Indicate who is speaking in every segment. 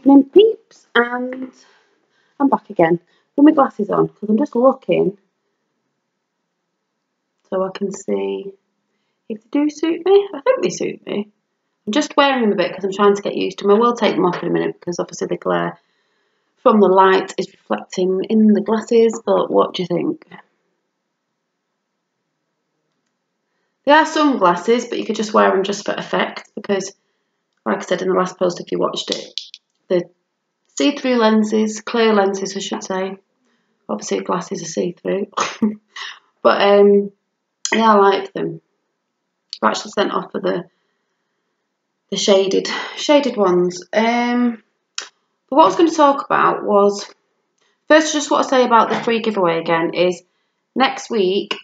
Speaker 1: Evening peeps, and I'm back again with my glasses on because I'm just looking so I can see if they do suit me. I think they suit me. I'm just wearing them a bit because I'm trying to get used to them. I will take them off in a minute because obviously the glare from the light is reflecting in the glasses, but what do you think? They are sunglasses, but you could just wear them just for effect because, like I said in the last post, if you watched it, the see-through lenses, clear lenses I should say, obviously glasses are see-through, but yeah, I like them. I've actually sent off for the shaded ones. But what I was going to talk about was, first just what I say about the free giveaway again is next week,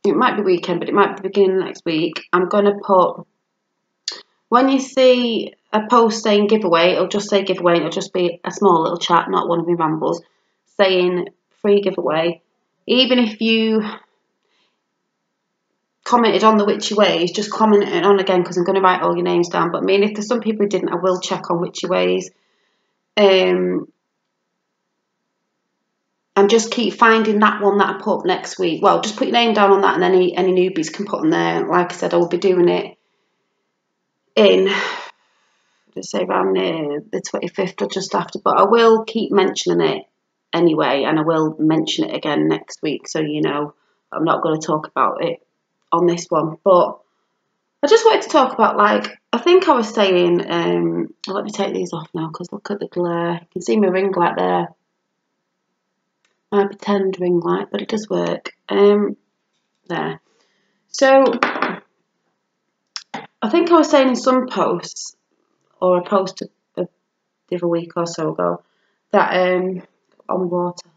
Speaker 1: it might be weekend, but it might be beginning next week, I'm going to put, when you see a post saying giveaway, it'll just say giveaway, it'll just be a small little chat, not one of my rambles, saying free giveaway. Even if you commented on the Witchy Ways, just comment it on again because I'm going to write all your names down. But I mean, if there's some people who didn't, I will check on Witchy Ways. And just keep finding that one that I put up next week. Well, just put your name down on that, and any newbies can put them there. Like I said, I will be doing it in, let's say around the 25th or just after, but I will keep mentioning it anyway, and I will mention it again next week, so you know I'm not going to talk about it on this one. But I just wanted to talk about, like, I think I was saying, let me take these off now because look at the glare. You can see my ring light there. My pretend ring light, but it does work. There. So I think I was saying in some posts, or a post the other week or so ago, that on water.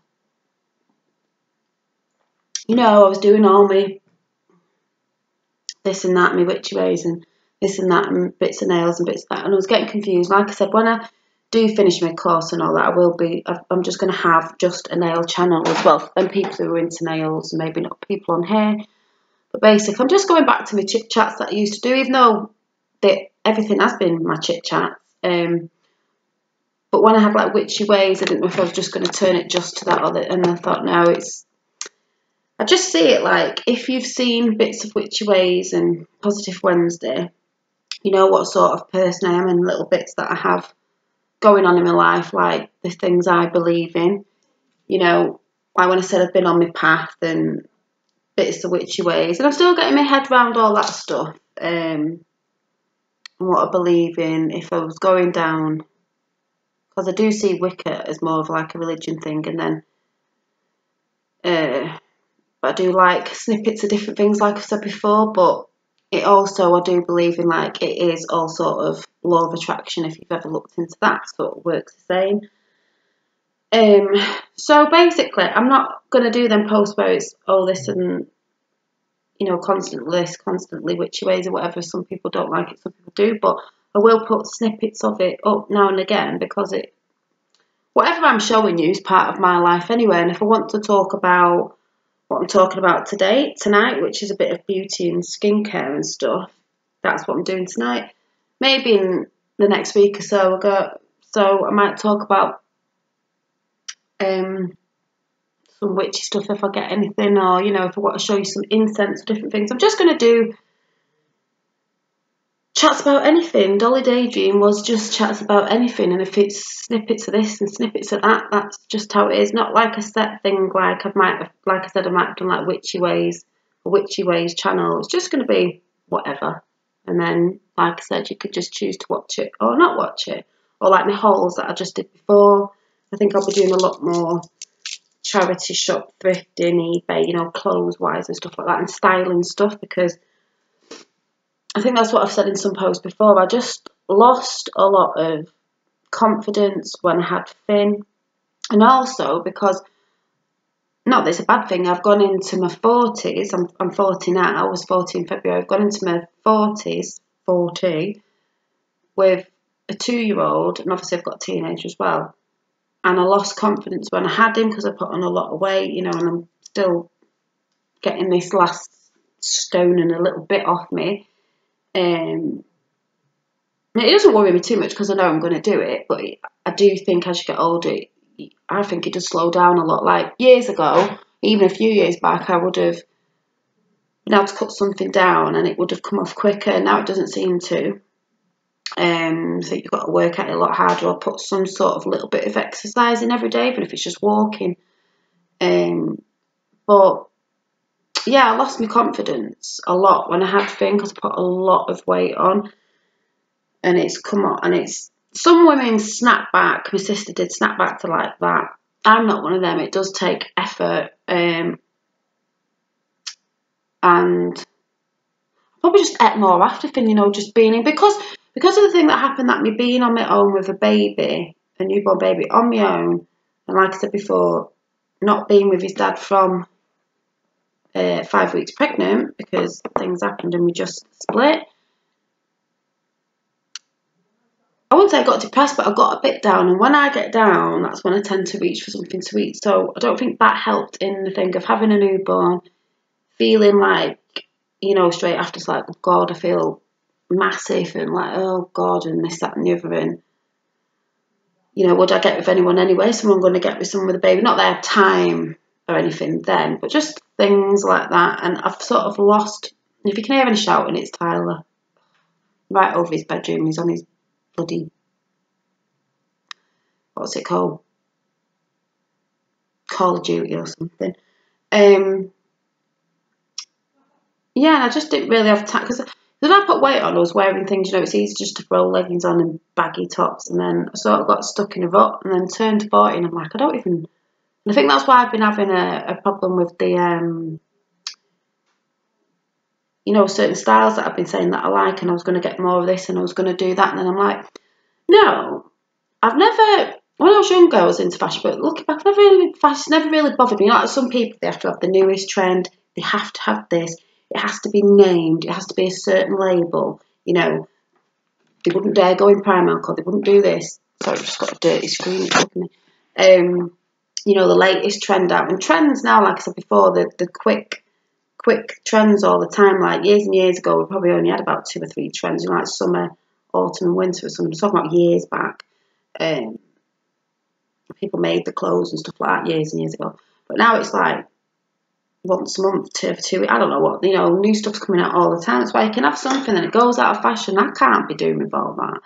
Speaker 1: You know, I was doing all my this and that, my Witchy Ways and this and that, and bits of nails and bits of that, and I was getting confused. Like I said, when I do finish my course and all that, I'm just going to have just a nail channel as well, and people who are into nails, and maybe not people on here, but basically I'm just going back to my chit chats that I used to do, even though everything has been my chit chats. But when I had like Witchy Ways, I didn't know if I was just going to turn it just to that, and I thought, no, I just see it like, if you've seen bits of Witchy Ways and Positive Wednesday, you know what sort of person I am, and little bits that I have going on in my life, like the things I believe in. You know, like when I said I've been on my path and bits of Witchy Ways, and I'm still getting my head around all that stuff, and what I believe in. If I was going down, because I do see Wicca as more of like a religion thing, and then I do like snippets of different things, like I've said before, but it also, I do believe in, like, it is all sort of law of attraction, if you've ever looked into that, sort of works the same. So basically, I'm not going to do them posts where it's all this and, you know, constantly Witchy Ways or whatever. Some people don't like it, some people do, but I will put snippets of it up now and again because whatever I'm showing you is part of my life anyway, and if I want to talk about what I'm talking about tonight, which is a bit of beauty and skincare and stuff, that's what I'm doing tonight. Maybe in the next week or so I might talk about some witchy stuff if I get anything, or, you know, if I want to show you some incense or different things. I'm just going to do chats about anything. Dolly Daydream was just chats about anything, and if it's snippets of this and snippets of that, that's just how it is. Not like a set thing, like I said, I might have done like Witchy Ways, a Witchy Ways channel. It's just going to be whatever. And then, like I said, you could just choose to watch it or not watch it. Or like my hauls that I just did before. I think I'll be doing a lot more charity shop, thrifting, eBay, you know, clothes wise and stuff like that, and styling stuff, because I think that's what I've said in some posts before. I just lost a lot of confidence when I had Finn. And also because, not that it's a bad thing, I've gone into my 40s. I'm 40 now. I was 40 in February. I've gone into my 40s, 40, with a 2-year-old, and obviously I've got a teenager as well. And I lost confidence when I had him because I put on a lot of weight, you know, and I'm still getting this last stone and a little bit off me. It doesn't worry me too much because I know I'm going to do it, but I do think as you get older, I think it does slow down a lot. Like years ago, even a few years back, I would have been able to cut something down and it would have come off quicker. Now it doesn't seem to. So you've got to work at it a lot harder or put some sort of little bit of exercise in every day, even if it's just walking. But yeah, I lost my confidence a lot when I had thin because I put a lot of weight on, and it's come on, and it's some women snap back. My sister did snap back to like that. I'm not one of them. It does take effort, and probably just ate more after thin, you know, just being in because of the thing that happened, that me being on my own with a baby, a newborn baby on my own, and like I said before, not being with his dad from 5 weeks pregnant because things happened and we just split. I wouldn't say I got depressed, but I got a bit down, and when I get down, that's when I tend to reach for something to eat. So I don't think that helped in the thing of having a newborn, feeling like, you know, straight after it's like, oh God, I feel massive and like, oh God, and this, that and the other, and you know, would I get with anyone anyway? Someone going to get with someone with a baby? Not that I had time or anything then, but just things like that. And I've sort of lost, if you can hear any shouting, it's Tyler. Right over his bedroom, he's on his bloody, what's it called? Call of Duty or something. Yeah, and I just didn't really have time, because when I put weight on, I was wearing things, you know, it's easy just to throw leggings on and baggy tops, and then I sort of got stuck in a rut, and then turned 40, and I'm like, I don't even, and I think that's why I've been having a problem with the, you know, certain styles that I've been saying that I like, and I was going to get more of this, and I was going to do that, and then I'm like, no, I've never, when I was younger, I was into fashion, but looking back, fashion's never really bothered me. Like some people, they have to have the newest trend, they have to have this, it has to be named, it has to be a certain label, you know, they wouldn't dare go in Primark, or they wouldn't do this. Sorry, I've just got a dirty screen looking at me. You know, the latest trend out, and trends now, like I said before, the quick trends all the time. Like years and years ago, we probably only had about 2 or 3 trends, you know, like summer, autumn and winter or something. I'm talking about years back. People made the clothes and stuff like that years and years ago. But now it's like once a month, 2 I don't know what, you know, new stuff's coming out all the time. That's why you can have something and it goes out of fashion. I can't be doing with all that.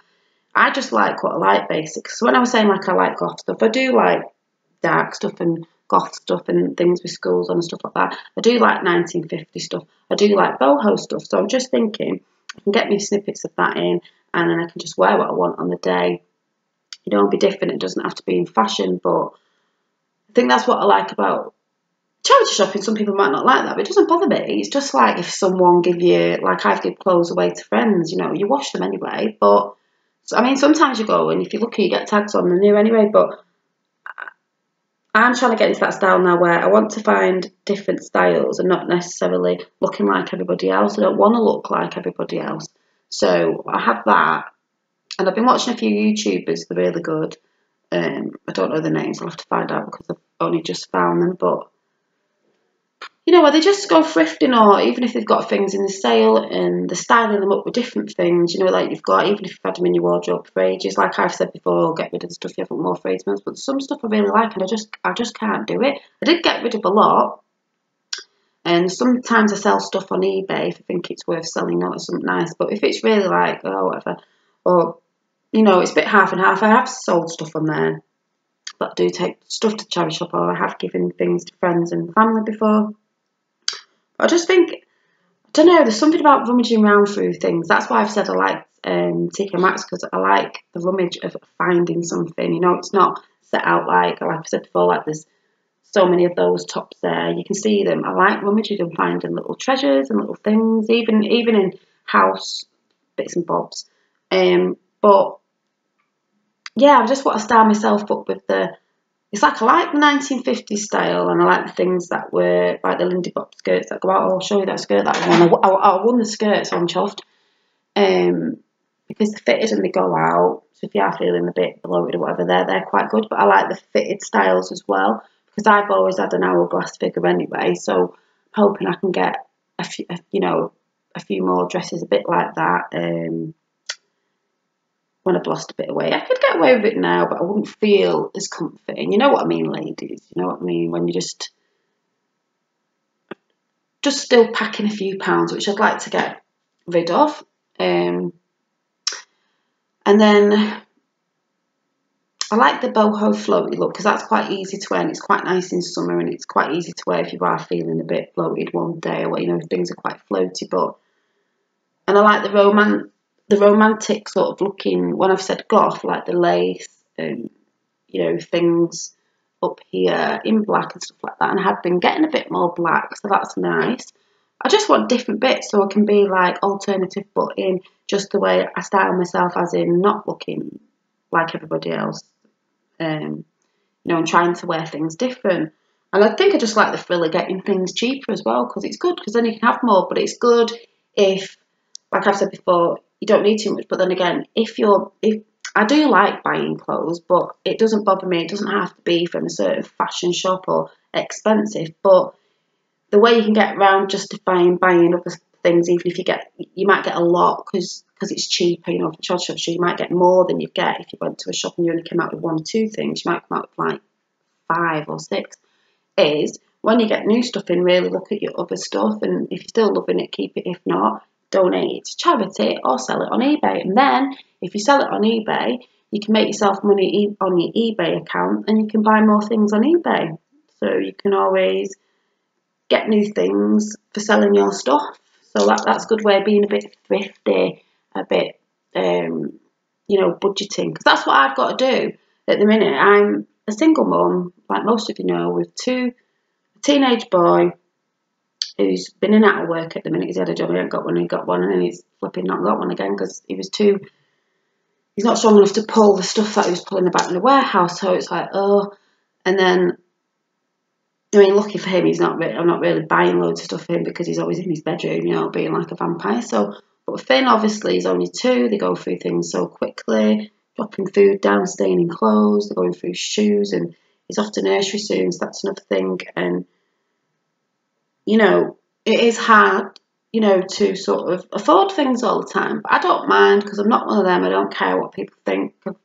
Speaker 1: I just like what I like, basically. So when I was saying like I like goth stuff, I do like dark stuff and goth stuff and things with skulls on and stuff like that. I do like 1950 stuff. I do like boho stuff. So I'm just thinking I can get me snippets of that in, and then I can just wear what I want on the day. You know, be different. It doesn't have to be in fashion, but I think that's what I like about charity shopping. Some people might not like that, but it doesn't bother me. It's just like if someone give you, like I've given clothes away to friends, you know, you wash them anyway. But I mean, sometimes you go and if you're lucky, you get tags on the new anyway. But I'm trying to get into that style now where I want to find different styles and not necessarily looking like everybody else. I don't want to look like everybody else. So I have that. And I've been watching a few YouTubers, they're really good. I don't know the names, I'll have to find out because I've only just found them. But, you know, where they just go thrifting, or even if they've got things in the sale and they're styling them up with different things, you know, like you've got, even if you've had them in your wardrobe for ages, like I've said before, get rid of the stuff you haven't worn for 8 months. But some stuff I really like and I just can't do it. I did get rid of a lot. And sometimes I sell stuff on eBay if I think it's worth selling, not something nice. But if it's really like, oh, whatever, or you know, it's a bit half and half. I have sold stuff on there, but I do take stuff to charity shop, or I have given things to friends and family before. I just think, I don't know, there's something about rummaging around through things. That's why I've said I like TK Maxx, because I like the rummage of finding something. You know, it's not set out like I said before, like there's so many of those tops there. You can see them. I like rummaging and finding little treasures and little things, even in house bits and bobs. But yeah, I just want to style myself up with it's like I like the 1950s style, and I like the things that were like the Lindy Bop skirts that go out. I'll show you that skirt that I won. I won the skirt, so I'm chuffed. Because they're fitted and they go out. So if you are feeling a bit bloated or whatever, they're quite good. But I like the fitted styles as well, because I've always had an hourglass figure anyway. So I'm hoping I can get a few more dresses a bit like that. when I've lost a bit of weight. I could get away with it now, but I wouldn't feel as comforting. You know what I mean, ladies? You know what I mean? When you're just still packing a few pounds, which I'd like to get rid of. And then I like the boho floaty look because that's quite easy to wear and it's quite nice in summer and it's quite easy to wear if you are feeling a bit bloated one day or, you know, things are quite floaty. And I like the romantic sort of looking, when I've said goth, like the lace and, you know, things up here in black and stuff like that. And I have been getting a bit more black, so that's nice. I just want different bits so I can be like alternative, but in just the way I style myself, as in not looking like everybody else. You know, and trying to wear things different. And I think I just like the thrill of getting things cheaper as well, because it's good, because then you can have more. But it's good if, like I've said before, you don't need too much. But then again, if I do like buying clothes, but it doesn't bother me. It doesn't have to be from a certain fashion shop or expensive. But the way you can get around justifying buying other things, even if you might get a lot because it's cheaper, you know, for charge shop, so you might get more than you'd get if you went to a shop and you only came out with 1 or 2 things. You might come out with like 5 or 6. Is when you get new stuff in, really look at your other stuff, and if you're still loving it, keep it. If not, donate it to charity or sell it on eBay. And then if you sell it on eBay, you can make yourself money on your eBay account and you can buy more things on eBay. So you can always get new things for selling your stuff. So that's a good way of being a bit thrifty, a bit, you know, budgeting. Because that's what I've got to do at the minute. I'm a single mum, like most of you know, with a teenage boy who's been in and out of work at the minute. He's had a job, he ain't got one, he got one, and then he's flipping not got one again because he's not strong enough to pull the stuff that he was pulling about in the warehouse. So it's like, oh, and then, I mean, lucky for him, I'm not really buying loads of stuff for him because he's always in his bedroom, you know, being like a vampire. So, but Finn, obviously, he's only 2. They go through things so quickly, dropping food down, staying in clothes, they're going through shoes, and he's off to nursery soon, so that's another thing. And, you know, it is hard, you know, to sort of afford things all the time. But I don't mind because I'm not one of them. I don't care what people think of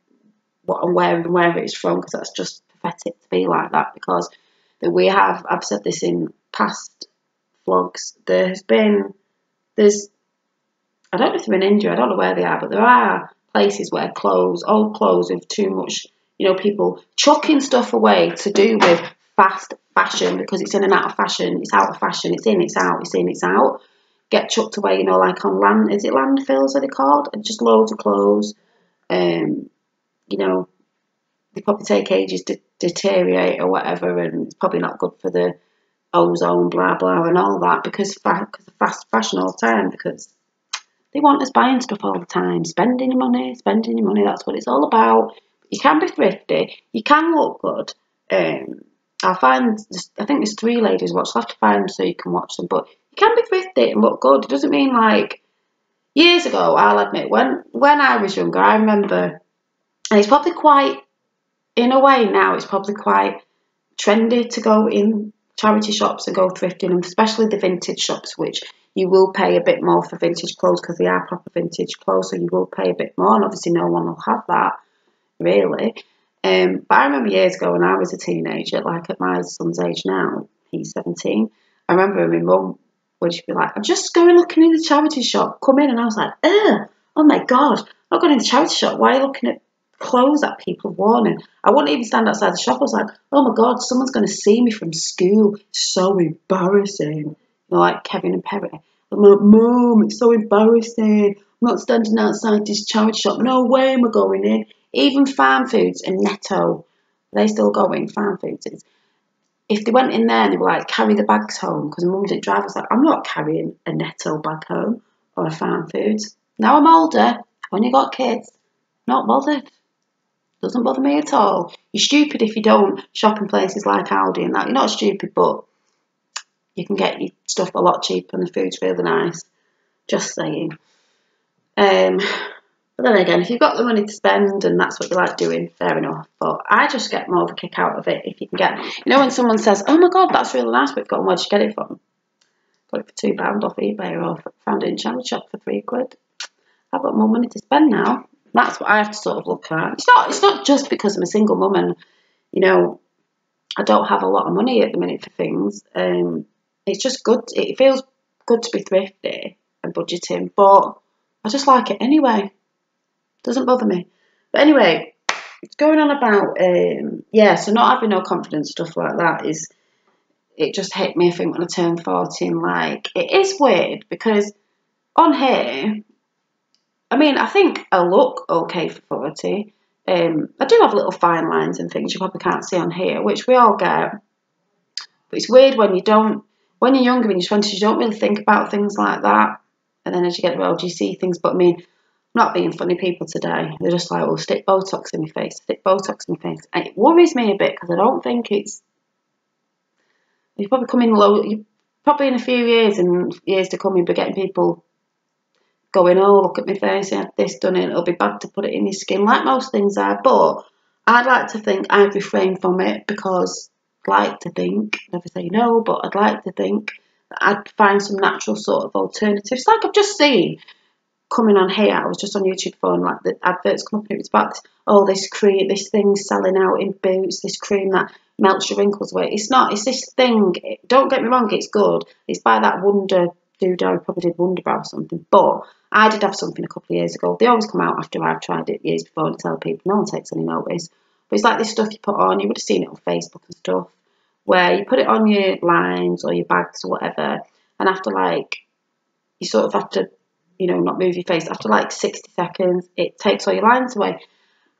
Speaker 1: what I'm wearing and where it's from, because that's just pathetic to be like that. Because I've said this in past vlogs, there's I don't know if they're in India, I don't know where they are, but there are places where old clothes with too much, you know, people chucking stuff away to do with fast fashion because it's in and out of fashion, it's out of fashion, it's in, it's out, it's in, it's out, get chucked away, you know, like on landfills are they called? And just loads of clothes, you know, they probably take ages to deteriorate or whatever, and it's probably not good for the ozone, blah blah, and all that because of fast fashion all the time, because they want us buying stuff all the time, spending your money. That's what it's all about. You can be thrifty, you can look good. I think there's 3 ladies watch. I'll have to find them so you can watch them. But you can be thrifty and look good. It doesn't mean like years ago. I'll admit when I was younger, I remember, and it's probably quite, in a way now, it's probably quite trendy to go in charity shops and go thrifting, and especially the vintage shops, which you will pay a bit more for vintage clothes because they are proper vintage clothes, so you will pay a bit more, and obviously no one will have that, really. But I remember years ago when I was a teenager, like at my son's age now, he's 17, I remember my mum would be like, I'm just going looking in the charity shop, come in, and I was like, oh my God, I'm not going in the charity shop, why are you looking at clothes that people have worn? And I wouldn't even stand outside the shop. I was like, oh my God, someone's going to see me from school. It's so embarrassing. You know, like Kevin and Perry. I'm like, Mum, it's so embarrassing. I'm not standing outside this charity shop. No way am I going in. Even Farm Foods and Netto, are they still going? Farm Foods is. If they went in there and they were like, carry the bags home, because Mum didn't drive, I was like, I'm not carrying a Netto bag home or a Farm Foods. Now I'm older, when you got kids, not bothered. Doesn't bother me at all. You're stupid if you don't shop in places like Aldi and that. You're not stupid, but you can get your stuff a lot cheaper and the food's really nice. Just saying. But then again, if you've got the money to spend and that's what you like doing, fair enough. But I just get more of a kick out of it if you can get, you know, when someone says, oh my God, that's really nice, we've got one, where'd you get it from? Got it for £2 off eBay, or found it in charity shop for £3. I've got more money to spend now. That's what I have to sort of look at. It's not just because I'm a single mum and, you know, I don't have a lot of money at the minute for things. It's just good. It feels good to be thrifty and budgeting, but I just like it anyway. Doesn't bother me. But anyway, it's going on about so not having no confidence, stuff like that is, it just hit me, I think, when I turned 40, and like, it is weird because on here, I mean, I think I look okay for 40. I do have little fine lines and things you probably can't see on here, which we all get. But it's weird when when you're younger, in your 20s, you don't really think about things like that. And then as you get older, you see things. But I mean, I'm not being funny, people today, they're just like, well, stick Botox in my face, stick Botox in my face. And it worries me a bit because I don't think you're probably coming low, you probably in a few years and years to come, you'll be getting people going, oh, look at my face, I had this done, and it'll be bad to put it in your skin, like most things are. But I'd like to think I'd refrain from it because I'd like to think, never say no, but I'd like to think that I'd find some natural sort of alternatives. Like I've just seen coming on here, I was just on YouTube before, and like the adverts come up, and it was about this cream, this thing selling out in Boots, this cream that melts your wrinkles away. It's not, it's this thing, don't get me wrong, it's good. It's by that Wonder Dudo, probably did Wonder Brow or something, but I did have something a couple of years ago. They always come out after I've tried it years before and tell people, no one takes any notice. But it's like this stuff you put on, you would have seen it on Facebook and stuff, where you put it on your lines or your bags or whatever, and after like, you sort of have to, you know, not move your face. After like 60 seconds, it takes all your lines away.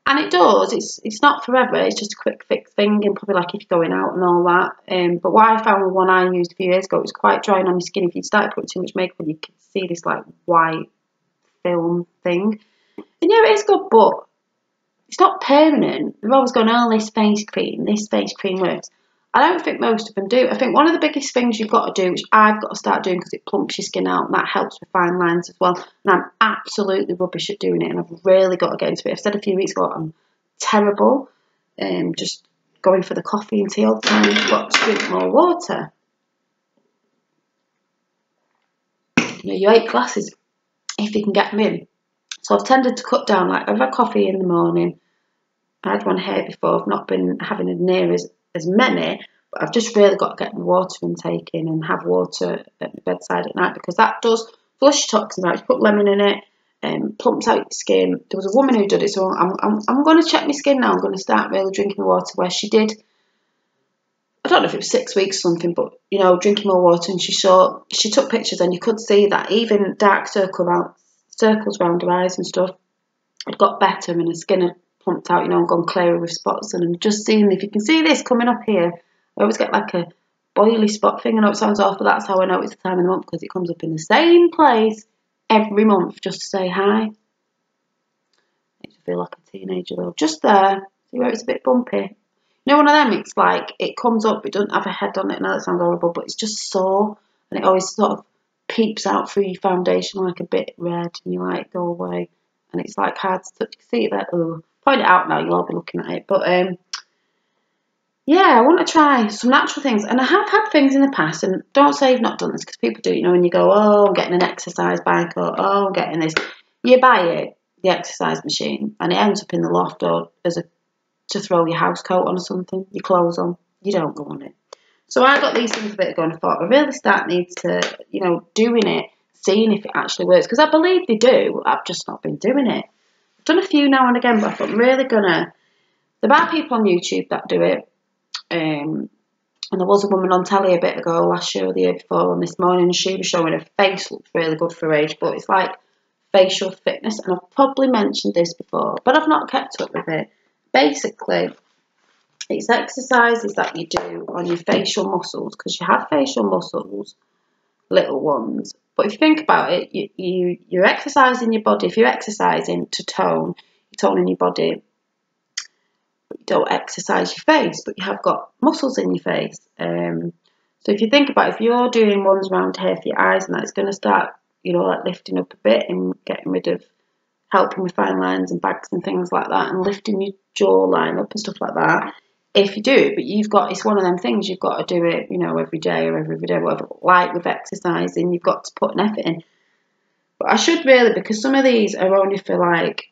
Speaker 1: And it does. It's not forever. It's just a quick fix thing, and probably like if you're going out and all that. But what I found with one I used a few years ago, it was quite drying on your skin. If you started putting too much makeup on, you could see this like white film thing. And yeah, it is good, but it's not permanent. They've always gone, oh, this face cream works. I don't think most of them do. I think one of the biggest things you've got to do, which I've got to start doing because it plumps your skin out and that helps with fine lines as well. And I'm absolutely rubbish at doing it, and I've really got to get into it. I've said a few weeks ago I'm terrible, just going for the coffee and tea all the time. You've got to drink more water. You know, you 8 glasses if you can get them in. So I've tended to cut down. Like I've had coffee in the morning. I had one here before. I've not been having it near as many, but I've just really got to get my water intake in and have water at my bedside at night, because that does flush toxins out. You put lemon in it, plumps out your skin. There was a woman who did it, so I'm going to check my skin now. I'm going to start really drinking my water, where she did, I don't know if it was 6 weeks or something, but you know, drinking more water, and she took pictures, and you could see that even dark circles around her eyes and stuff had got better, and her skin had plumped out, you know, and gone clearer with spots. And I'm just seeing if you can see this coming up here. I always get like a boily spot thing. I know it sounds awful, that's how I know it's the time of the month, because it comes up in the same place every month just to say hi. Makes me feel like a teenager though. Just there, see where it's a bit bumpy. You know, one of them, it's like it comes up, it doesn't have a head on it. Now that sounds horrible, but it's just sore, and it always sort of peeps out through your foundation like a bit red, and you like go away, and it's like hard to touch. You see it there? Oh, point it out now, you'll all be looking at it. But yeah, I want to try some natural things, and I have had things in the past, and don't say you've not done this, because people do, you know, when you go, oh, I'm getting an exercise bike, or oh, I'm getting this, you buy it, the exercise machine, and it ends up in the loft, or to throw your house coat on or something, your clothes on, you don't go on it. So I got these things a bit ago, and I thought I really needs to, you know, doing it, seeing if it actually works, because I believe they do, I've just not been doing it. I've done a few now and again, but I thought I'm really gonna, there are people on YouTube that do it, and there was a woman on telly a bit ago, last year or the year before, and this morning, and she was showing her face looked really good for her age, but it's like facial fitness, and I've probably mentioned this before, but I've not kept up with it. Basically, it's exercises that you do on your facial muscles, because you have facial muscles, little ones. But if you think about it, you're exercising your body. If you're exercising to tone, you're toning your body. But you don't exercise your face, but you have got muscles in your face. So if you think about it, if you're doing ones around here for your eyes, and that's going to start, you know, like lifting up a bit and getting rid of, helping with fine lines and bags and things like that, and lifting your jawline up and stuff like that. If you do it, but you've got, it's one of them things, you've got to do it, you know, every day or every day, whatever. Like with exercising, you've got to put an effort in. But I should really, because some of these are only for like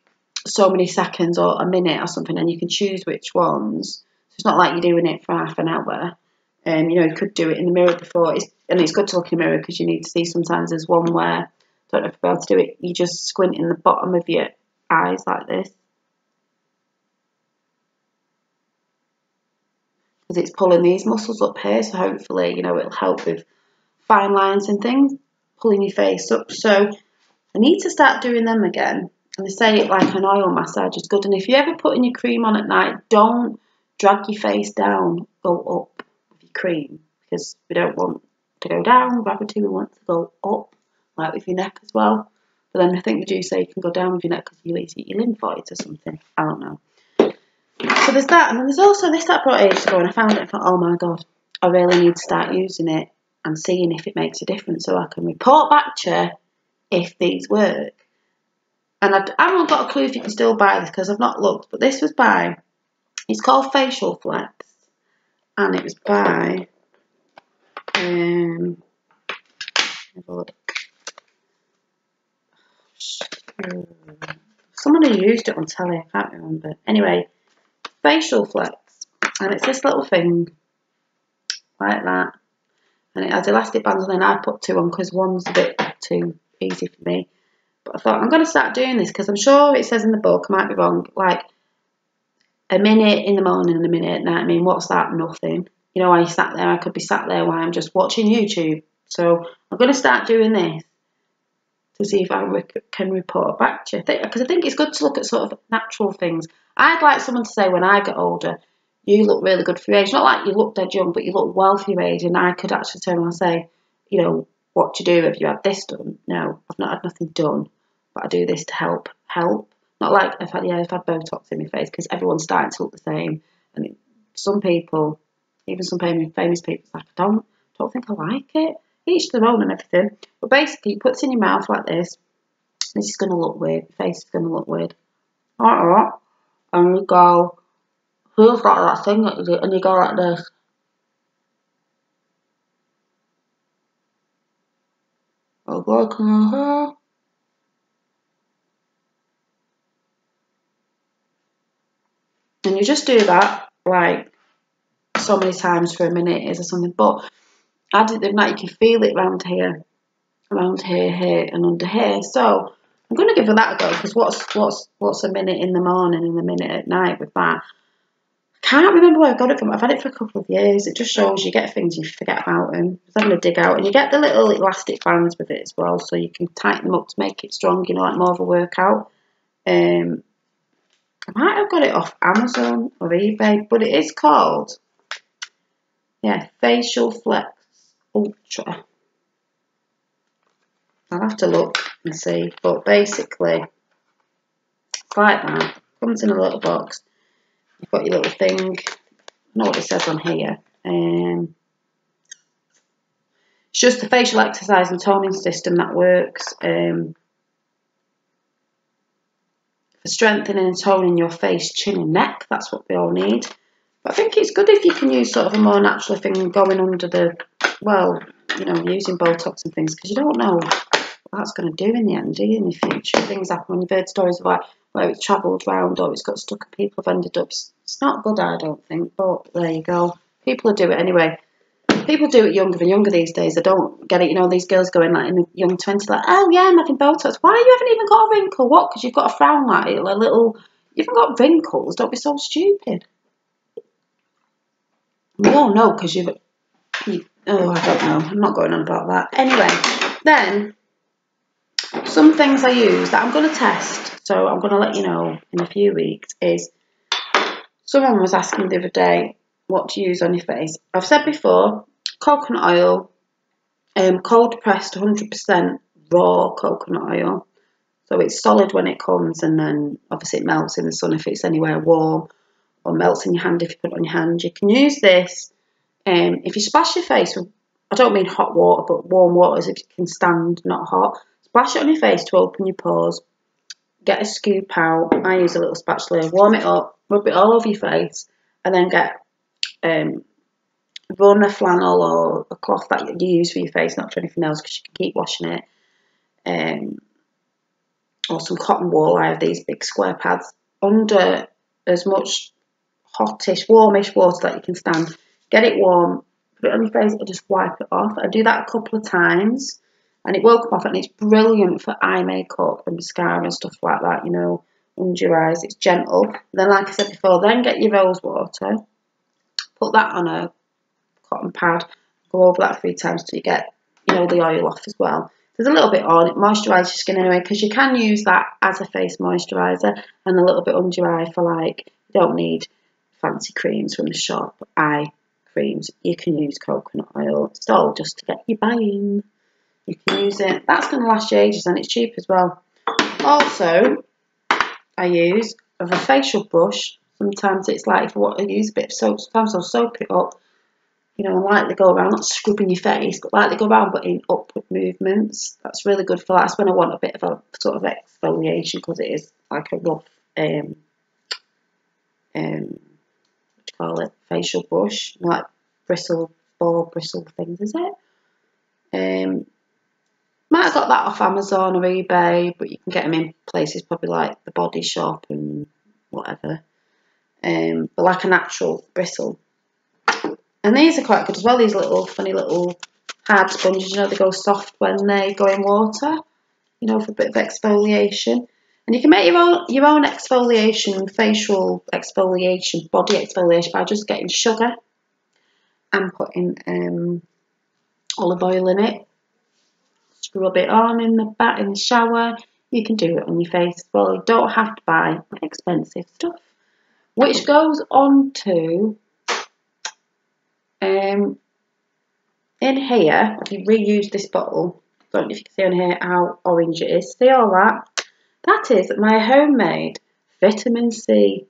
Speaker 1: so many seconds or a minute or something, and you can choose which ones. So it's not like you're doing it for half an hour. You know, you could do it in the mirror before. And it's good to look in the mirror because you need to see. Sometimes there's one where, I don't know if you'll be able to do it, you just squint in the bottom of your eyes like this. Because it's pulling these muscles up here, so hopefully, you know, it'll help with fine lines and things, pulling your face up. So I need to start doing them again. And they say like an oil massage is good. And if you're ever putting your cream on at night, don't drag your face down, go up with your cream, because we don't want to go down, gravity, we want to go up, like with your neck as well. But then I think they do say you can go down with your neck because you eat your lymphoids or something. I don't know. So there's that, and then there's also this that I brought ages ago, and I found it and thought, oh my god, I really need to start using it and seeing if it makes a difference so I can report back to you if these work. And I haven't got a clue if you can still buy this because I've not looked, but this was by, it's called Facial Flex, and it was by, someone who used it on telly, I can't remember. Anyway, Facial Flex, and it's this little thing like that, and it has elastic bands, and then I put 2 on because one's a bit too easy for me. But I thought I'm going to start doing this because I'm sure it says in the book, I might be wrong, like a minute in the morning and a minute at night. I mean, what's that? Nothing. You know, I sat there, I could be sat there while I'm just watching YouTube. So I'm going to start doing this to see if I can report back to you. Because I think it's good to look at sort of natural things. I'd like someone to say when I get older, you look really good for your age. Not like you look dead young, but you look well for your age. And I could actually turn around and say, you know, what to do. Have you had this done? No, I've not had nothing done, but I do this to help. Not like I've had Botox in my face because everyone's starting to look the same. And some people, even some famous people, like, I don't think I like it. Each their own and everything. But basically, you put it in your mouth like this. This is going to look weird. Your face is going to look weird. Alright, and you go, feels like that thing that you do, and you go like this. I'll go in here. And you just do that like so many times for a minute or something. But I did it night, you can feel it around here, here, and under here. So I'm going to give that a go because what's a minute in the morning and a minute at night with that? I can't remember where I got it from. I've had it for a couple of years. It just shows you get things you forget about them. I was having a dig out, and you get the little elastic bands with it as well, so you can tighten them up to make it strong. You know, like more of a workout. I might have got it off Amazon or eBay, but it is called, yeah, Facial Flex Ultra. I'll have to look and see, but basically, it's like that. Comes in a little box. You've got your little thing. I know what it says on here. It's just the facial exercise and toning system that works for strengthening and toning your face, chin and neck. That's what we all need. But I think it's good if you can use sort of a more natural thing going under the, well, you know, using Botox and things, because you don't know what that's going to do in the end, do you, in the future? Things happen when you've heard stories of like where it's travelled round or it's got stuck and people have ended up. It's not good, I don't think, but there you go. People do it anyway. People do it younger and younger these days. I don't get it. You know, these girls going like in the young 20s, like, oh yeah, I'm having Botox. Why you haven't even got a wrinkle? What? Because you've got a frown like it, a little. You haven't got wrinkles. Don't be so stupid. We all know because oh, I don't know. I'm not going on about that. Anyway, then some things I use that I'm going to test. So I'm going to let you know in a few weeks. Is someone was asking the other day what to use on your face. I've said before, coconut oil, cold pressed 100% raw coconut oil. So it's solid when it comes, and then obviously it melts in the sun if it's anywhere warm, or melts in your hand if you put it on your hand. You can use this if you splash your face with, I don't mean hot water, but warm water if you can stand, not hot. Splash it on your face to open your pores. Get a scoop out. I use a little spatula, warm it up, rub it all over your face, and then get run a flannel or a cloth that you use for your face, not for anything else, because you can keep washing it, or some cotton wool. I have these big square pads under as much hottish, warmish water that you can stand. Get it warm, put it on your face and just wipe it off. I do that a couple of times and it will come off, and it's brilliant for eye makeup and mascara and stuff like that, you know, under your eyes. It's gentle. And then, like I said before, then get your rose water, put that on a cotton pad, go over that 3 times till you get, you know, the oil off as well. There's a little bit on it, moisturise your skin anyway, because you can use that as a face moisturiser, and a little bit under your eye for, like, you don't need fancy creams from the shop, eye creams. You can use coconut oil. It's all just to get you buying. You can use it. That's going to last you ages, and it's cheap as well. Also, I use a facial brush. Sometimes it's like if I want to use a bit of soap, sometimes I'll soap it up, you know, and lightly go around, not scrubbing your face, but lightly go around, but in upward movements. That's really good for that. That's when I want a bit of a sort of exfoliation, because it is like a rough, what do you call it, facial brush, like bristle things, is it? Might have got that off Amazon or eBay, but you can get them in places probably like the Body Shop and whatever. But like a natural bristle. And these are quite good as well, these little funny little hard sponges, you know, they go soft when they go in water, you know, for a bit of exfoliation. And you can make your own exfoliation, facial exfoliation, body exfoliation by just getting sugar and putting olive oil in it. Rub it on in the shower. You can do it on your face as well. You don't have to buy expensive stuff. Which goes on to in here. I've reused this bottle. Don't know if you can see on here how orange it is. See all that? That is my homemade vitamin C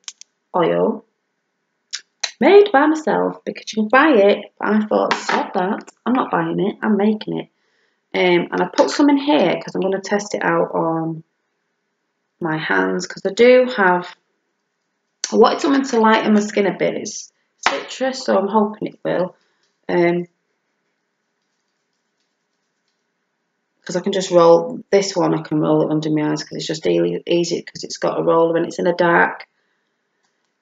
Speaker 1: oil, made by myself, because you can buy it. But I thought, stop that. I'm not buying it. I'm making it. And I put some in here because I'm going to test it out on my hands, because I wanted something to lighten my skin a bit. It's citrus, so I'm hoping it will. Because I can just roll this one, I can roll it under my eyes because it's just easy because it's got a roller and it's in a dark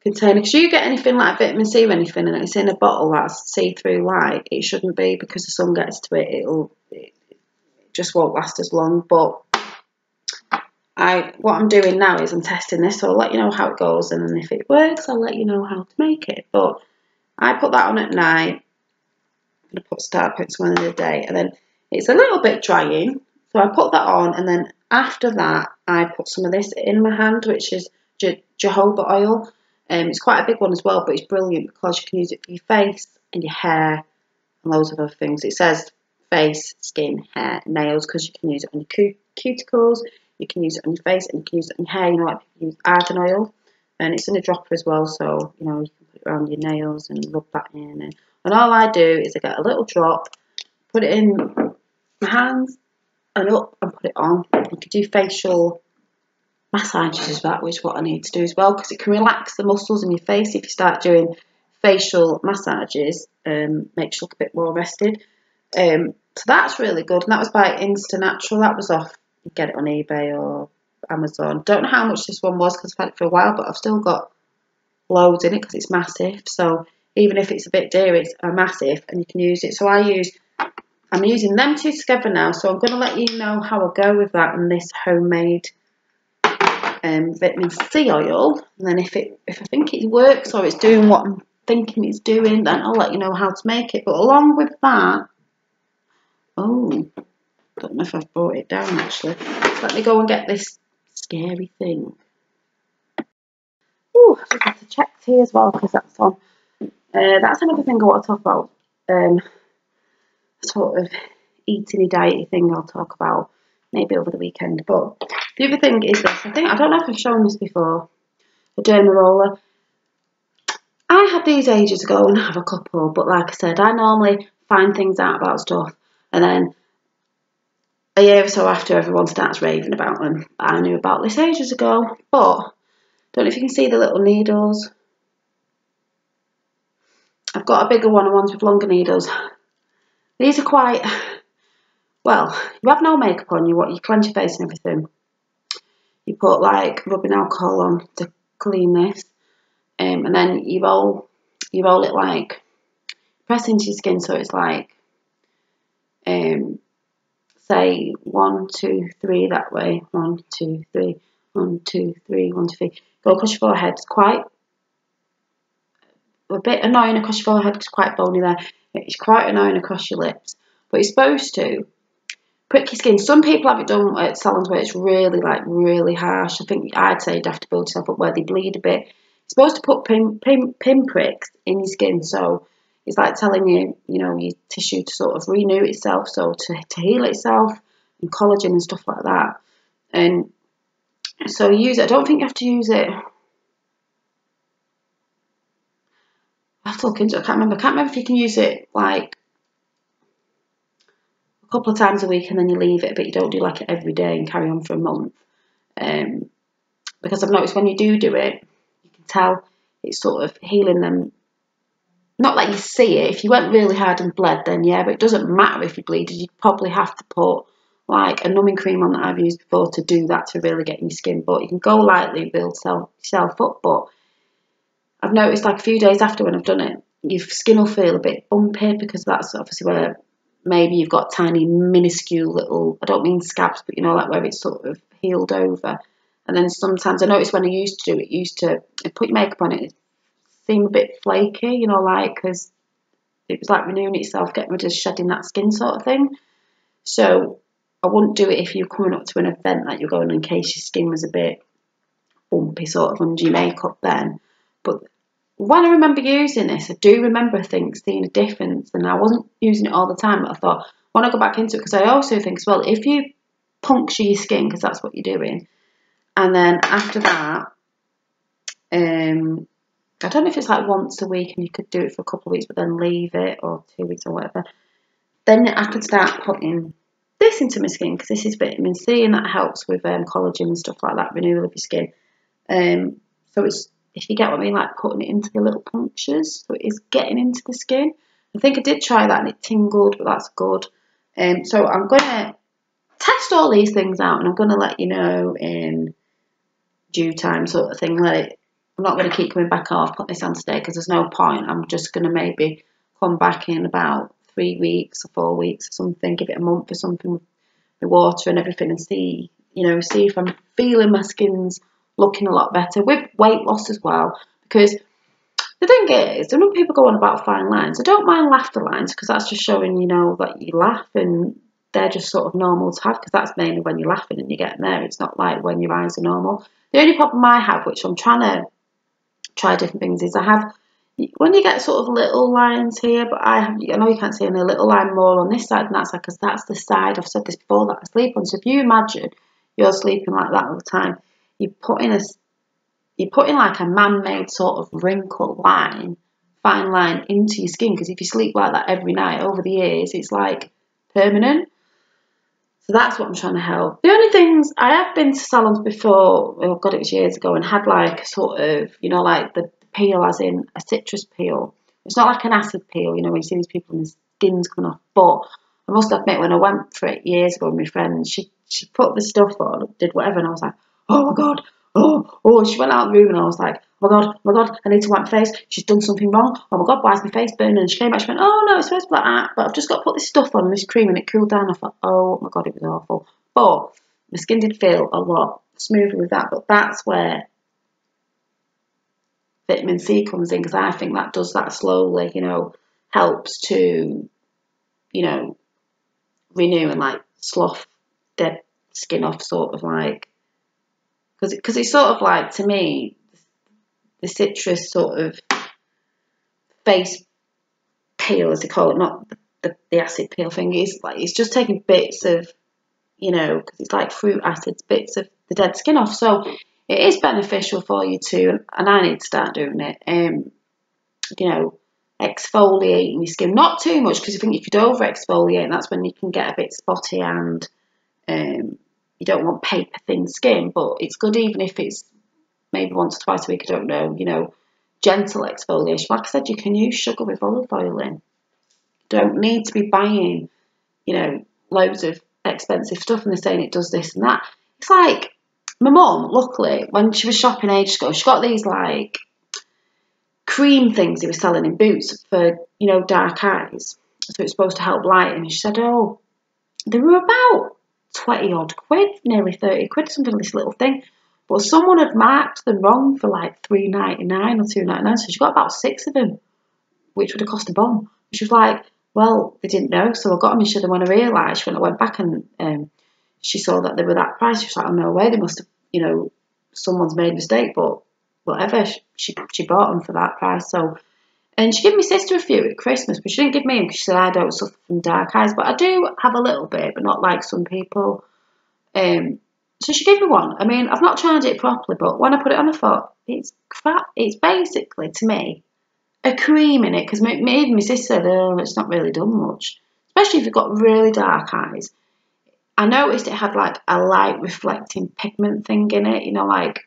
Speaker 1: container. Because you get anything like vitamin C or anything and it's in a bottle that's see-through light, it shouldn't be, because the sun gets to it, it just won't last as long. But what I'm doing now is I'm testing this, so I'll let you know how it goes, and then if it works, I'll let you know how to make it. But I put that on at night. I'm going to start putting some on in the day, and then it's a little bit drying, so I put that on, and then after that I put some of this in my hand, which is jojoba oil. It's quite a big one as well, but it's brilliant because you can use it for your face and your hair and loads of other things. It says face, skin, hair, nails, because you can use it on your cuticles, you can use it on your face, and you can use it on your hair. You know, like people use argan oil, and it's in a dropper as well, so you know, you can put it around your nails and rub that in. And all I do is I get a little drop, put it in my hands and up, and put it on. You can do facial massages as well, which is what I need to do as well, because it can relax the muscles in your face if you start doing facial massages. Makes you look a bit more rested. So that's really good, and that was by Insta Natural. That was off, you get it on eBay or Amazon. Don't know how much this one was because I've had it for a while, but I've still got loads in it because it's massive. So even if it's a bit dear, it's a massive, and you can use it. So I'm using them two together now, so I'm going to let you know how I go with that and this homemade vitamin C oil. And then if I think it works or it's doing what I'm thinking it's doing, then I'll let you know how to make it. But along with that, don't know if I've brought it down actually. Let me go and get this scary thing. I just have to check here as well because that's on. That's another thing I want to talk about. Sort of eating-y, diety thing I'll talk about maybe over the weekend. But the other thing is this. I don't know if I've shown this before. A derma roller. I had these ages ago and I have a couple, but like I said, I normally find things out about stuff and then a year or so after everyone starts raving about them. I knew about this ages ago, but don't know if you can see the little needles. I've got a bigger one and ones with longer needles. These are quite, well, you have no makeup on, you cleanse your face and everything. You put like rubbing alcohol on to clean this, and then you roll it like press into your skin, so it's like say 1, 2, 3 that way. 1, 2, 3, 1, 2, 3, 1, 2, 3. Go across your forehead. It's quite a bit annoying across your forehead because it's quite bony there. It's quite annoying across your lips. But you're supposed to prick your skin. Some people have it done at salons where it's really really harsh. I think I'd say you'd have to build yourself up where they bleed a bit. You're supposed to put pin pricks in your skin, so it's like telling you, your tissue to sort of renew itself, so to heal itself, and collagen and stuff like that. And so you use it. I don't think you have to use it. I have to look into it. I can't remember if you can use it like a couple of times a week and then you leave it, but you don't do like it every day and carry on for a month. Because I've noticed when you do it, you can tell it's sort of healing them. Not like you see it. If you went really hard and bled, then yeah, but it doesn't matter if you bleed. You'd probably have to put like a numbing cream on that I've used before to do that, to really get in your skin. But you can go lightly and build yourself up. But I've noticed like a few days after when I've done it, your skin will feel a bit bumpy, because that's obviously where maybe you've got tiny minuscule little, I don't mean scabs, but like where it's sort of healed over. And then sometimes I noticed when I used to do it, put your makeup on it seem a bit flaky, like, because it was like renewing itself, getting rid of shedding that skin sort of thing. So I wouldn't do it if you're coming up to an event that you're going in case your skin was a bit bumpy sort of under your makeup then. But when I remember using this, I do remember seeing a difference, and I wasn't using it all the time, but I thought when I go back into it, because I also think as well, if you puncture your skin, because that's what you're doing, and then after that, I don't know if it's like once a week and you could do it for a couple of weeks but then leave it, or 2 weeks or whatever. Then I could start putting this into my skin, because this is vitamin C and that helps with collagen and stuff like that, renewal of your skin. So it's, if you get what I mean, like putting it into the little punctures, so it is getting into the skin. I think I did try that and it tingled, but that's good. So I'm going to test all these things out and I'm going to let you know in due time sort of thing. I'm not going to keep coming back, I've put this on today, because there's no point. I'm just going to maybe come back in about 3 weeks or 4 weeks or something, give it a month or something with the water and everything, and see if I'm feeling my skin's looking a lot better with weight loss as well. Because the thing is, I know people go on about fine lines. I don't mind laughter lines, because that's just showing, that you laugh, and they're just sort of normal to have, because that's mainly when you're laughing and you're getting there. It's not like when your eyes are normal. The only problem I have, which I'm trying to try different things, is I have, when you get sort of little lines here, but I know you can't see any little line more on this side than that side, because that's the side, I've said this before, that I sleep on. So if you imagine you're sleeping like that all the time, you're putting like a man-made sort of wrinkle line, fine line into your skin, because if you sleep like that every night over the years, it's like permanent. So that's what I'm trying to help. The only things, I have been to salons before, oh God, it was years ago, and had like a sort of, like the peel, as in a citrus peel. It's not like an acid peel, when you see these people and the skin's coming off. But I must admit, when I went for it years ago with my friend, she put the stuff on, did whatever, and I was like, oh my God, oh, she went out of the room and I was like, oh my God, I need to wipe my face, she's done something wrong, oh my God, why is my face burning? And she came back, she went, oh no, it's supposed to be like that, but I've just got to put this stuff on, this cream, and it cooled down. I thought, oh my God, it was awful. But my skin did feel a lot smoother with that, but that's where vitamin C comes in, because I think that does that slowly, helps to, renew and like slough dead skin off, sort of like, because it's sort of like, to me, the citrus sort of face peel, as they call it, not the acid peel thing, is like, it's just taking bits of, because it's like fruit acids, bits of the dead skin off. So it is beneficial for you too, and I need to start doing it. Exfoliating your skin, not too much, because I think if you over exfoliate, that's when you can get a bit spotty, and you don't want paper thin skin. But it's good even if it's maybe once or twice a week, I don't know, gentle exfoliation. Like I said, you can use sugar with olive oil in. You don't need to be buying, loads of expensive stuff and they're saying it does this and that. It's like, my mum, luckily, when she was shopping ages ago, she got these like cream things they were selling in Boots for, you know, dark eyes. So it's supposed to help lighten. She said, oh, they were about 20 odd quid, nearly 30 quid, something like this little thing. But someone had marked them wrong for like £3.99 or £2.99. So she got about 6 of them, which would have cost a bomb. She was like, well, they didn't know, so I got them and she said, when I realised, when I went back and she saw that they were that price, she was like, oh, no way, they must have, you know, someone's made a mistake, but whatever, she bought them for that price. So, and she gave my sister a few at Christmas, but she didn't give me them because she said, I don't suffer from dark eyes, but I do have a little bit, but not like some people. So she gave me one. I mean, I've not tried it properly, but when I put it on, I thought, it's crap. It's basically, to me, a cream in it, because my sister said, oh, it's not really done much, especially if you've got really dark eyes. I noticed it had like a light reflecting pigment thing in it, you know, like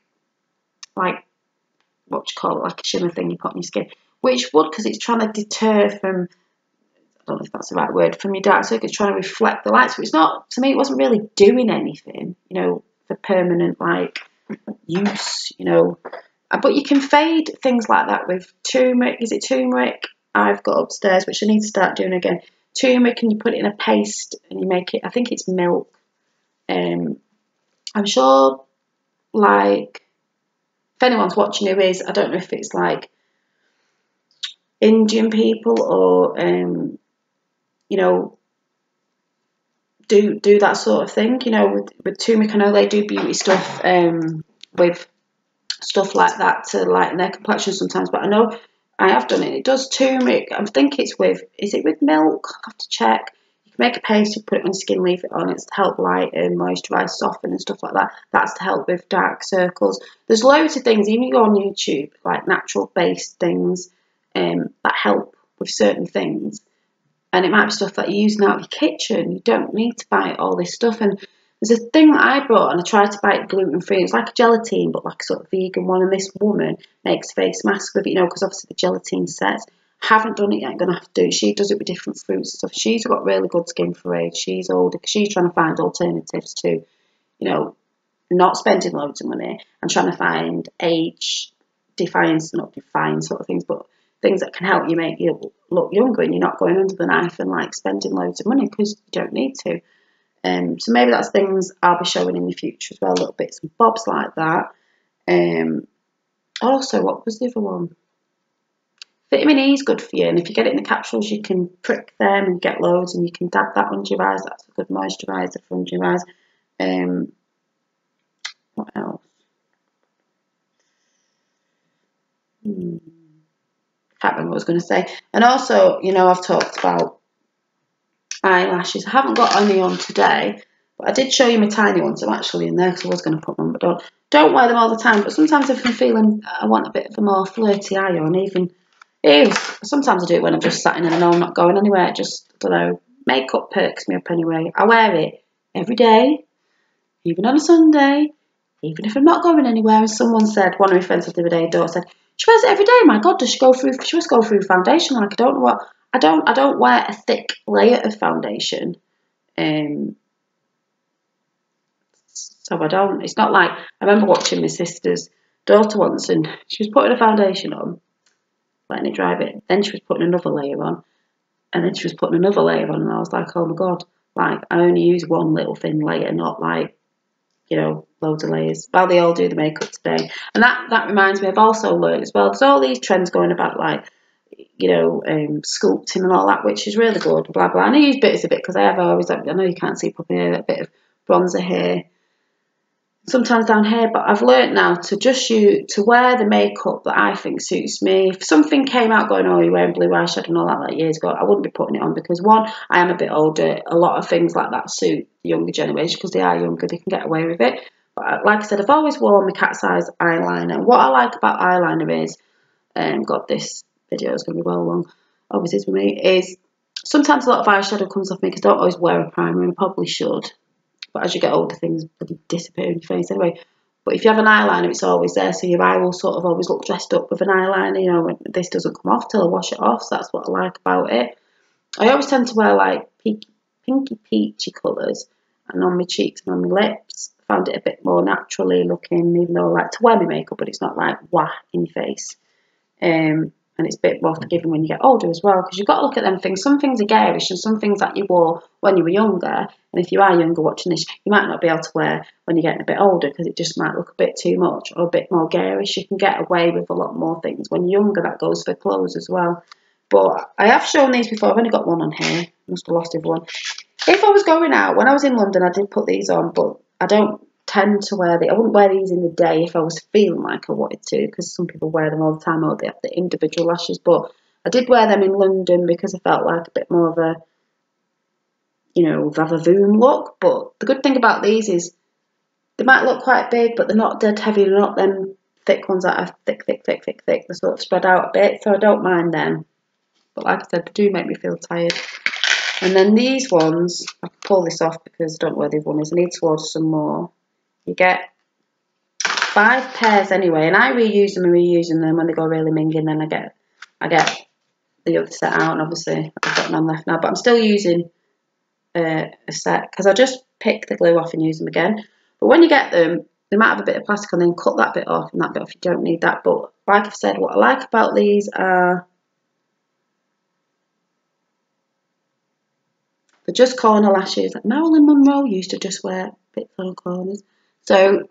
Speaker 1: what you call it, like a shimmer thing you put on your skin, which would, because it's trying to deter from, I don't know if that's the right word, from your dark circles, trying to reflect the light. So it's not, to me, it wasn't really doing anything, you know, for permanent like use, you know. But you can fade things like that with turmeric. Is it turmeric? I've got upstairs, which I need to start doing again. Turmeric, and you put it in a paste and you make it, I think it's milk. I'm sure, like, if anyone's watching who is, I don't know if it's like Indian people or, you know, do that sort of thing, you know, with turmeric. I know they do beauty stuff with stuff like that to lighten their complexion sometimes, but I know I have done it. It does turmeric. I think it's with, is it with milk? I have to check. You can make a paste, you put it on your skin, leave it on. It's to help lighten, moisturise, soften and stuff like that. That's to help with dark circles. There's loads of things, even you go on YouTube, like natural based things that help with certain things. And it might be stuff that you're using out of your kitchen. You don't need to buy all this stuff. And there's a thing that I bought, and I tried to buy it gluten-free. It's like a gelatine, but like a sort of vegan one. And this woman makes face masks with it, you know, because obviously the gelatine sets. Haven't done it yet. I'm going to have to do it. She does it with different fruits and stuff. She's got really good skin for age. She's older. She's trying to find alternatives to, you know, not spending loads of money and trying to find age-defying, not defying sort of things, but things that can help you make you look younger, and you're not going under the knife and like spending loads of money because you don't need to. So maybe that's things I'll be showing in the future as well, little bits and bobs like that. Also, what was the other one? Vitamin E is good for you, and if you get it in the capsules, you can prick them and get loads, and you can dab that under your eyes. That's a good moisturiser for under your eyes. What else? Can't remember what I was going to say. And also, you know, I've talked about eyelashes. I haven't got any on today, but I did show you my tiny ones. I'm actually in there because I was going to put them on, but don't wear them all the time. But sometimes if I'm feeling I want a bit of a more flirty eye on, even sometimes I do it when I'm just sat in and I know I'm not going anywhere. Just, I don't know, makeup perks me up anyway. I wear it every day, even on a Sunday, even if I'm not going anywhere. And someone said, one of my friends the other day, daughter said, she wears it every day. My God, she must go through foundation. Like, I don't know what. I don't wear a thick layer of foundation. So I don't. It's not like, I remember watching my sister's daughter once, and she was putting a foundation on, letting it dry a bit. Then she was putting another layer on, and then she was putting another layer on, and I was like, oh my God, like, I only use one little thin layer, not like, you know, loads of layers. Well, they all do the makeup today. And that reminds me, I've also learned as well, there's all these trends going about, like, you know, sculpting and all that, which is really good, blah, blah. And I use bits of it because I know you can't see properly, a bit of bronzer here, sometimes down here, but I've learnt now to to wear the makeup that I think suits me. If something came out going, oh, you're wearing blue eyeshadow and all that like years ago, I wouldn't be putting it on because, one, I am a bit older. A lot of things like that suit the younger generation because they are younger, they can get away with it. But like I said, I've always worn my cat's eyes eyeliner. What I like about eyeliner is, God, this video is going to be well long, obviously it's with me, is sometimes a lot of eyeshadow comes off me because I don't always wear a primer, and I probably should. But as you get older, things disappear in your face anyway. But if you have an eyeliner, it's always there, so your eye will sort of always look dressed up with an eyeliner. You know, this doesn't come off till I wash it off, so that's what I like about it. I always tend to wear like pinky peachy colours, and on my cheeks and on my lips. found it a bit more naturally looking, even though I like to wear my makeup, but it's not like wah in your face. And it's a bit more forgiving when you get older as well, because you've got to look at them things. Some things are garish, and some things that you wore when you were younger, and if you are younger watching this, you might not be able to wear when you're getting a bit older, because it just might look a bit too much or a bit more garish. You can get away with a lot more things when you're younger. That goes for clothes as well. But I have shown these before. I've only got one on here. Must have lost everyone. If I was going out, when I was in London, I did put these on, but I don't tend to wear I wouldn't wear these in the day if I was feeling like I wanted to, because some people wear them all the time, or they have the individual lashes. But I did wear them in London because I felt like a bit more of a, you know, Vavavoom look. But the good thing about these is they might look quite big, but they're not dead heavy. They're not them thick ones that are thick. They're sort of spread out a bit, so I don't mind them. But like I said, they do make me feel tired. And then these ones, I can pull this off because I don't know where the other one is. I need to order some more. You get 5 pairs anyway, and I reuse them when they go really minging. Then I get the other set out, and obviously I've got none left now. But I'm still using a set because I just pick the glue off and use them again. But when you get them, they might have a bit of plastic on them. Cut that bit off and that bit off. You don't need that. But like I've said, what I like about these are they're just corner lashes. Like Marilyn Monroe used to just wear bits on corners. So,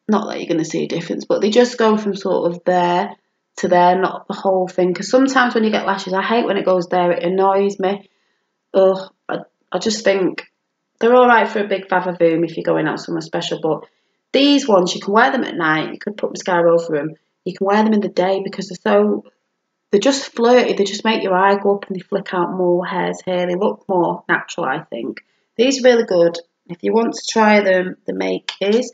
Speaker 1: not that you're going to see a difference, but they just go from sort of there to there, not the whole thing. Because sometimes when you get lashes, I hate when it goes there. It annoys me. Ugh, I just think they're all right for a big Vavavoom if you're going out somewhere special. But these ones, you can wear them at night. You could put mascara over them. You can wear them in the day because they're just flirty. They just make your eye go up and they flick out more hairs here. They look more natural, I think. These are really good. If you want to try them, the make is,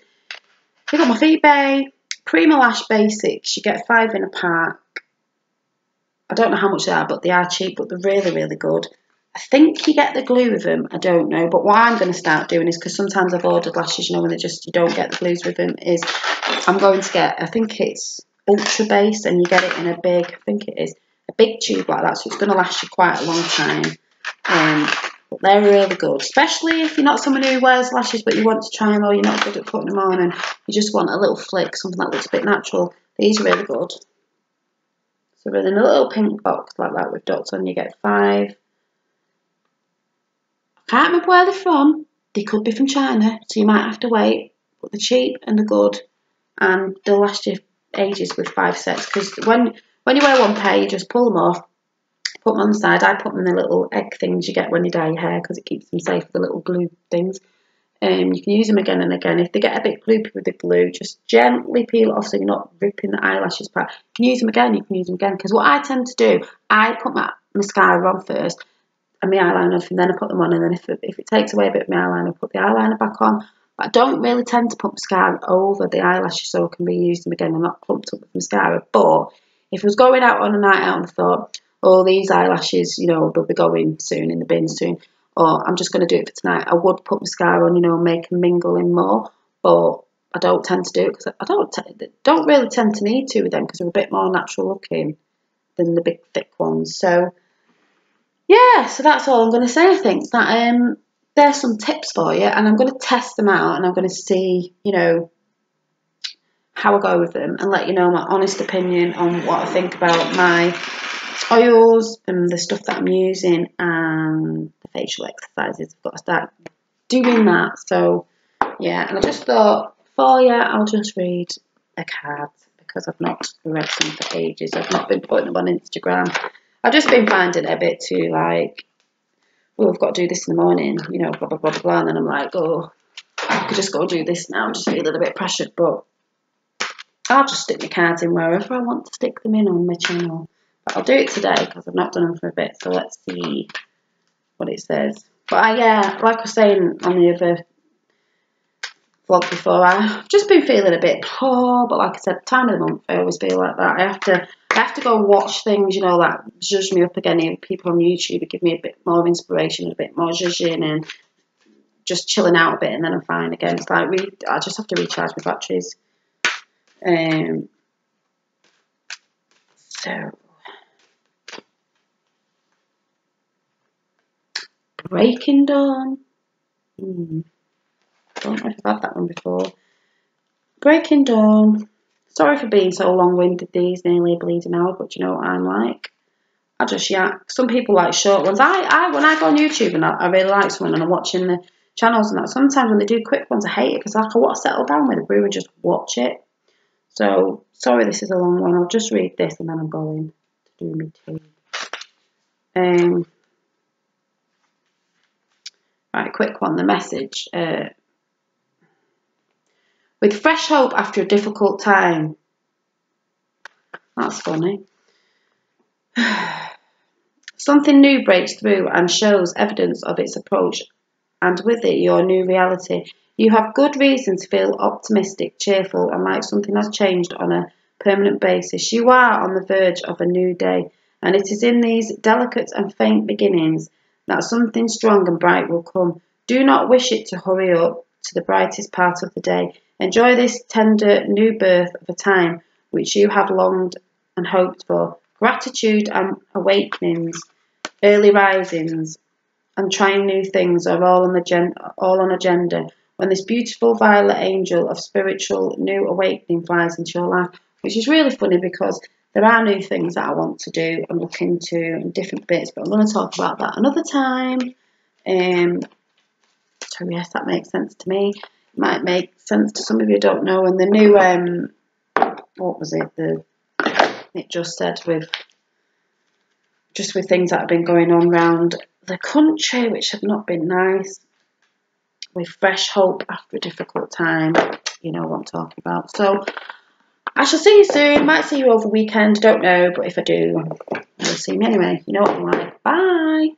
Speaker 1: pick them off eBay. Prima Lash Basics. You get 5 in a pack. I don't know how much they are, but they are cheap, but they're really, really good. I think you get the glue with them. I don't know. But what I'm going to start doing is, because sometimes I've ordered lashes, you know, when you don't get the glues with them, is I'm going to get, I think it's Ultra Base, and you get it in a big, I think it is, a big tube like that, so it's going to last you quite a long time. But they're really good, especially if you're not someone who wears lashes but you want to try them, or you're not good at putting them on and you just want a little flick, something that looks a bit natural. These are really good. So in a little pink box like that with dots on, you get 5. I can't remember where they're from. They could be from China, so you might have to wait, but they're cheap and they're good, and they'll last you ages with 5 sets. Because when you wear one pair, you just pull them off, put them on the side. I put them in the little egg things you get when you dye your hair, because it keeps them safe, the little glue things. You can use them again and again. If they get a bit gloopy with the glue, just gently peel it off so you're not ripping the eyelashes apart. You can use them again, because what I tend to do, I put my mascara on first and my eyeliner off, and then I put them on, and then if it takes away a bit of my eyeliner, I put the eyeliner back on. But I don't really tend to put mascara over the eyelashes so I can reuse them again. I'm not clumped up with mascara. But if I was going out on a night out and I thought, oh, these eyelashes, you know, they'll be going soon in the bin soon, or I'm just going to do it for tonight, I would put mascara on, you know, make them mingle in more. But I don't tend to do it because I don't really tend to need to with them, because they're a bit more natural looking than the big thick ones. So yeah, so that's all I'm going to say. I think that there's some tips for you, and I'm going to test them out, and I'm going to see, you know, how I go with them, and let you know my honest opinion on what I think about my oils and the stuff that I'm using and the facial exercises. I've got to start doing that. So yeah, and I just thought, for you, I'll just read a card, because I've not read some for ages. I've not been putting them on Instagram. I've just been finding it a bit too like, oh, I've got to do this in the morning, you know, blah, blah, blah, blah, blah. And then I'm like, oh, I could just go do this now. I'm just feeling a bit pressured, but I'll just stick my cards in wherever I want to stick them in on my channel. But I'll do it today because I've not done them for a bit. So let's see what it says. But yeah, like I was saying on the other vlog before, I've just been feeling a bit poor. But like I said, time of the month, I always feel like that. I have to go watch things, you know, that zhuzh me up again. People on YouTube who give me a bit more inspiration, a bit more zhuzhing, and just chilling out a bit, and then I'm fine again. It's like I just have to recharge my batteries. So Breaking Dawn. don't know if I've had that one before. Breaking Dawn. Sorry for being so long-winded, these nearly a bleeding hour, but you know what I'm like. I just yak. Some people like short ones. When I go on YouTube and I really like someone and I'm watching the channels and that, sometimes when they do quick ones I hate it because I want to settle down with a brew and just watch it. So sorry this is a long one. I'll just read this and then I'm going to do my tea. Right, quick one. The message. With fresh hope after a difficult time. That's funny. Something new breaks through and shows evidence of its approach, and with it your new reality. You have good reason to feel optimistic, cheerful, and like something has changed on a permanent basis. You are on the verge of a new day, and it is in these delicate and faint beginnings that something strong and bright will come. Do not wish it to hurry up to the brightest part of the day. Enjoy this tender new birth of a time which you have longed and hoped for. Gratitude and awakenings, early risings, and trying new things are all on agenda when this beautiful violet angel of spiritual new awakening flies into your life, which is really funny because there are new things that I want to do and look into in different bits, but I'm going to talk about that another time. So yes, that makes sense to me. It might make sense to some of you, don't know. And the new what was it? It just said with things that have been going on around the country, which have not been nice, with fresh hope after a difficult time. You know what I'm talking about. So I shall see you soon. Might see you over the weekend, don't know, but if I do, you'll see me anyway. You know what I'm like. Bye.